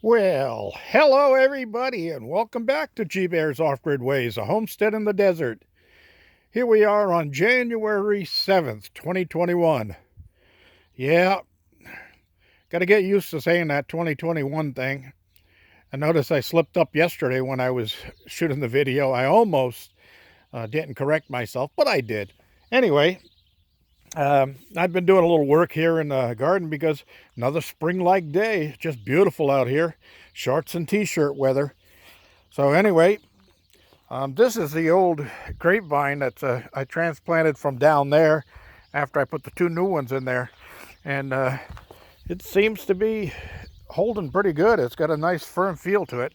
Well, hello everybody, and welcome back to G Bear's Off-Grid Ways, a homestead in the desert. Here we are on January 7th, 2021. Yeah, got to get used to saying that 2021 thing. I noticed I slipped up yesterday when I was shooting the video. I almost didn't correct myself, but I did. Anyway, I've been doing a little work here in the garden because another spring-like day. Just beautiful out here. Shorts and t-shirt weather. So anyway, this is the old grapevine that I transplanted from down there after I put the two new ones in there. And it seems to be holding pretty good. It's got a nice firm feel to it.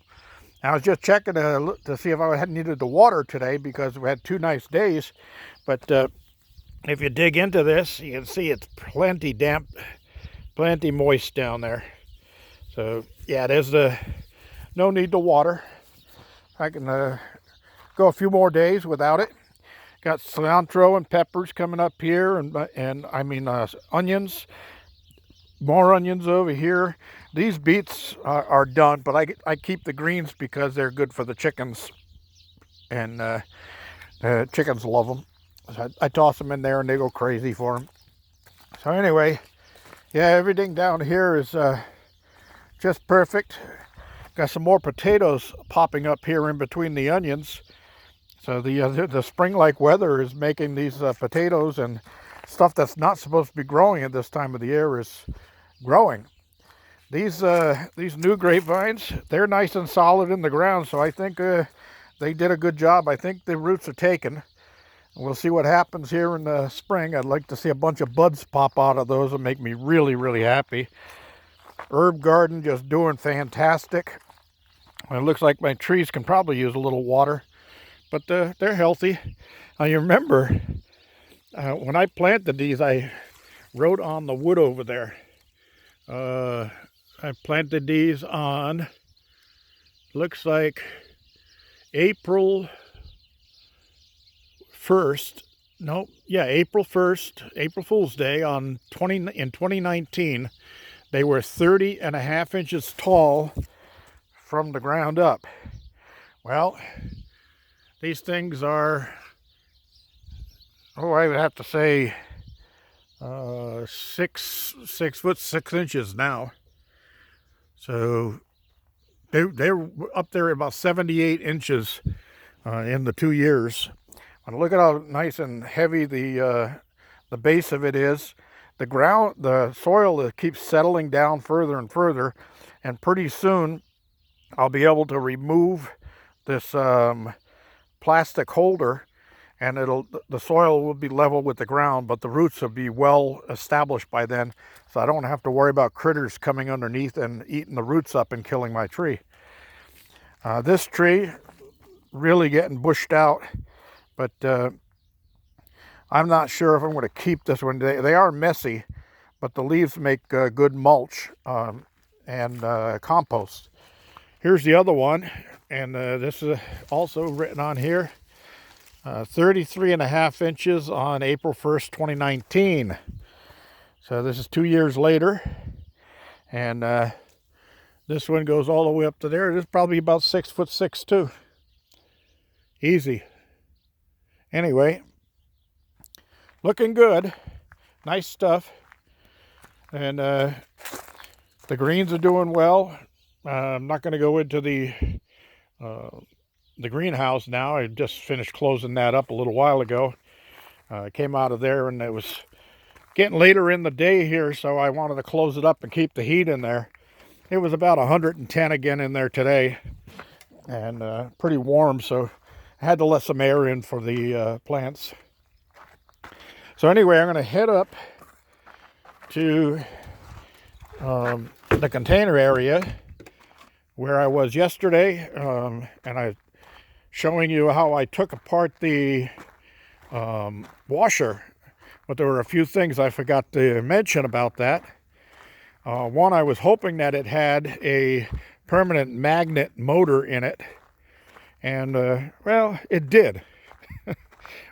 I was just checking to see if I had needed the water today because we had two nice days. But if you dig into this, you can see it's plenty damp, plenty moist down there. So yeah, there's no need to water. I can go a few more days without it. Got cilantro and peppers coming up here, and I mean onions, more onions over here. These beets are done, but I keep the greens because they're good for the chickens, and the chickens love them. So I toss them in there and they go crazy for them. So anyway, yeah, everything down here is just perfect. Got some more potatoes popping up here in between the onions. So the spring-like weather is making these potatoes and stuff that's not supposed to be growing at this time of the year is growing. These new grapevines, they're nice and solid in the ground, so I think they did a good job. I think the roots are taken. We'll see what happens here in the spring. I'd like to see a bunch of buds pop out of those and make me really, really happy. Herb garden just doing fantastic. It looks like my trees can probably use a little water, but they're healthy. You remember when I planted these, I wrote on the wood over there. I planted these on, looks like April 1st. No, yeah, April 1st, April Fool's Day in 2019. They were 30.5 inches tall from the ground up. Well, these things are, I would have to say 6 foot 6 inches now. So they're up there about 78 inches in the 2 years. And look at how nice and heavy the base of it is. The soil keeps settling down further and further, and pretty soon I'll be able to remove this plastic holder, and the soil will be level with the ground, but the roots will be well established by then, so I don't have to worry about critters coming underneath and eating the roots up and killing my tree. This tree really getting bushed out, but I'm not sure if I'm going to keep this one. They are messy, but the leaves make good mulch and compost. Here's the other one, and this is also written on here. 33.5 inches on April 1st, 2019. So this is 2 years later, and this one goes all the way up to there. It is probably about 6 foot 6 too. Easy. Anyway, looking good. Nice stuff. And the greens are doing well. I'm not going to go into the greenhouse now. I just finished closing that up a little while ago. Came out of there and it was getting later in the day here, so I wanted to close it up and keep the heat in there. It was about 110 again in there today, and pretty warm, so I had to let some air in for the plants. So anyway, I'm going to head up to the container area where I was yesterday, and I'm showing you how I took apart the washer. But there were a few things I forgot to mention about that. One, I was hoping that it had a permanent magnet motor in it, and well, it did.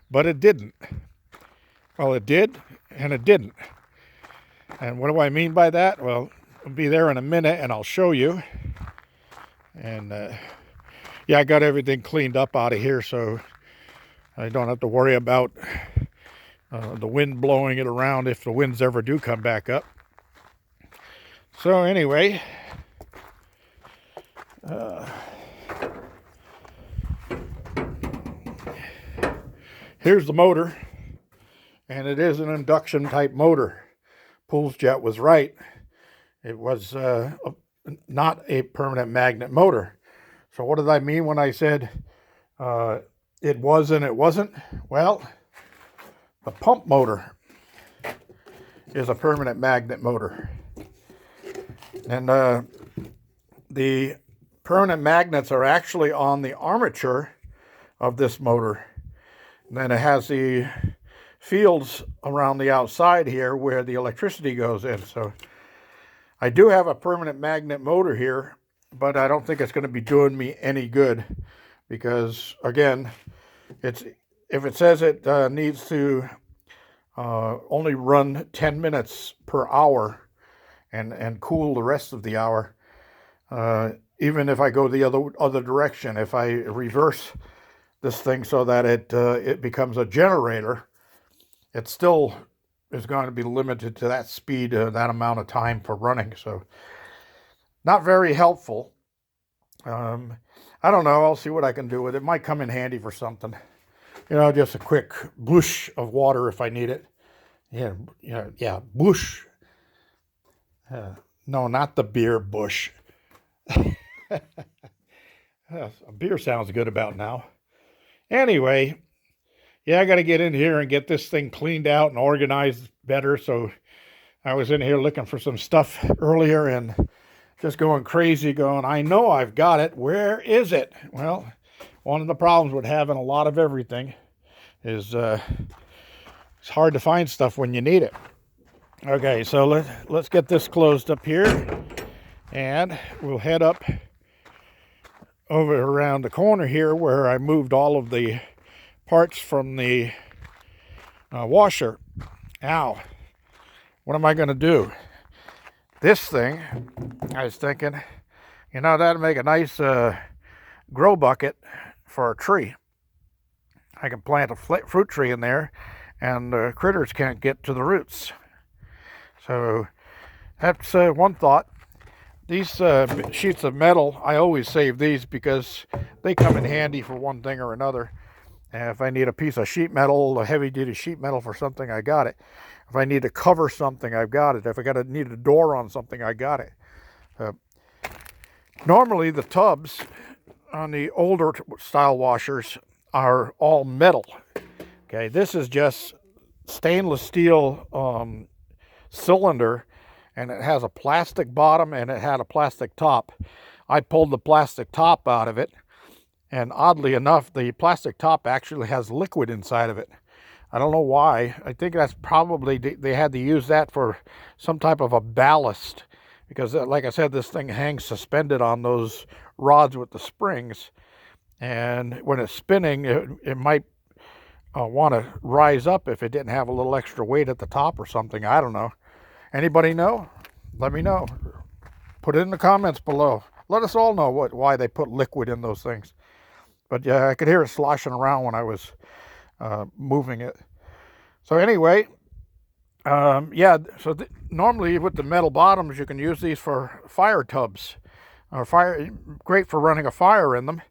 But it didn't. Well, it did and it didn't. And what do I mean by that? Well, I'll be there in a minute and I'll show you. And yeah, I got everything cleaned up out of here, so I don't have to worry about the wind blowing it around if the winds ever do come back up. So anyway, here's the motor, and it is an induction type motor. Pools Jet was right. It was not a permanent magnet motor. So what did I mean when I said it was and it wasn't? Well, the pump motor is a permanent magnet motor. And the permanent magnets are actually on the armature of this motor. And then it has the fields around the outside here where the electricity goes in. So I do have a permanent magnet motor here, but I don't think it's going to be doing me any good because, again, if it says it needs to only run 10 minutes per hour and cool the rest of the hour, even if I go the other direction, if I reverse this thing so that it becomes a generator, it still is going to be limited to that speed, that amount of time for running. So not very helpful. I don't know. I'll see what I can do with it. It might come in handy for something. You know, just a quick boosh of water if I need it. Yeah, boosh. No, not the beer bush. A beer sounds good about now. Anyway, yeah, I got to get in here and get this thing cleaned out and organized better. So I was in here looking for some stuff earlier and just going crazy going, I know I've got it. Where is it? Well, one of the problems with having a lot of everything is it's hard to find stuff when you need it. Okay, so let's get this closed up here, and we'll head up over around the corner here where I moved all of the parts from the washer. Now, what am I going to do? This thing, I was thinking, you know, that'd make a nice grow bucket for a tree. I can plant a fruit tree in there, and critters can't get to the roots. So that's one thought. These sheets of metal, I always save these because they come in handy for one thing or another. And if I need a piece of sheet metal, a heavy-duty sheet metal for something, I got it. If I need to cover something, I've got it. If I need a door on something, I got it. Normally, the tubs on the older style washers are all metal. Okay, this is just stainless steel cylinder, and it has a plastic bottom and it had a plastic top. I pulled the plastic top out of it, and oddly enough, the plastic top actually has liquid inside of it. I don't know why. I think that's probably, they had to use that for some type of a ballast, because like I said, this thing hangs suspended on those rods with the springs, and when it's spinning, it might want to rise up if it didn't have a little extra weight at the top or something. I don't know. Anybody know? Let me know. Put it in the comments below. Let us all know why they put liquid in those things. But yeah, I could hear it sloshing around when I was moving it. So anyway, yeah. So normally with the metal bottoms, you can use these for fire tubs, or great for running a fire in them.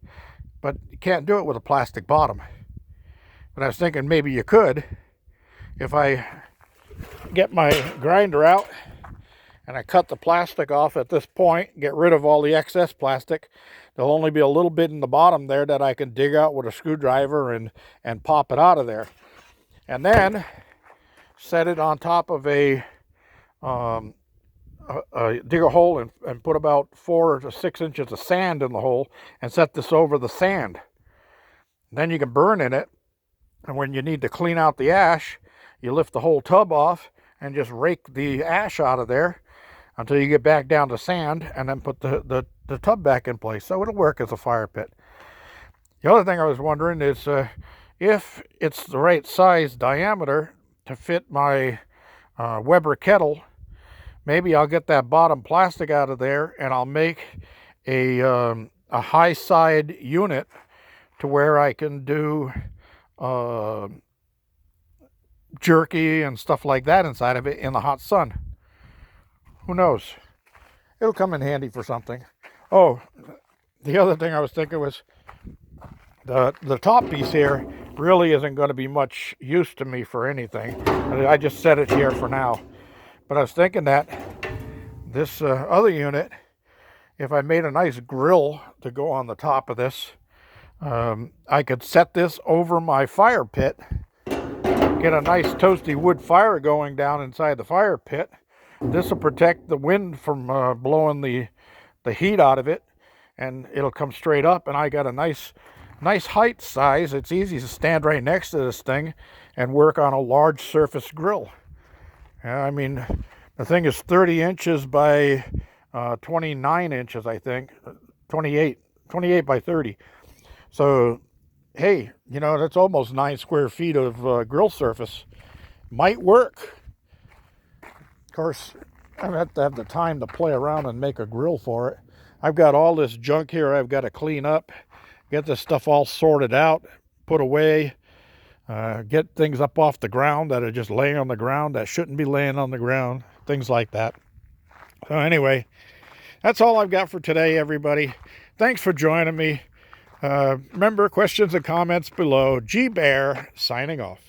But you can't do it with a plastic bottom. But I was thinking maybe you could if I get my grinder out and I cut the plastic off at this point, get rid of all the excess plastic. There'll only be a little bit in the bottom there that I can dig out with a screwdriver and pop it out of there. And then set it on top of dig a hole and put about 4 to 6 inches of sand in the hole and set this over the sand. Then you can burn in it, and when you need to clean out the ash, you lift the whole tub off and just rake the ash out of there until you get back down to sand, and then put the tub back in place. So it'll work as a fire pit. The other thing I was wondering is if it's the right size diameter to fit my Weber kettle, maybe I'll get that bottom plastic out of there and I'll make a a high side unit to where I can do jerky and stuff like that inside of it in the hot sun. Who knows? It'll come in handy for something. Oh, the other thing I was thinking was the top piece here really isn't going to be much use to me for anything. I just set it here for now. But I was thinking that this other unit, if I made a nice grill to go on the top of this, I could set this over my fire pit, get a nice toasty wood fire going down inside the fire pit. This will protect the wind from blowing the heat out of it, and it'll come straight up, and I got a nice height size. It's easy to stand right next to this thing and work on a large surface grill. I mean, the thing is 30 inches by 29 inches, I think. 28 by 30. So, hey, you know, that's almost 9 square feet of grill surface. Might work. Of course, I have to have the time to play around and make a grill for it. I've got all this junk here I've got to clean up, get this stuff all sorted out, put away, get things up off the ground that are just laying on the ground that shouldn't be laying on the ground, things like that. So anyway, that's all I've got for today, everybody. Thanks for joining me. Remember, questions and comments below. G Bear signing off.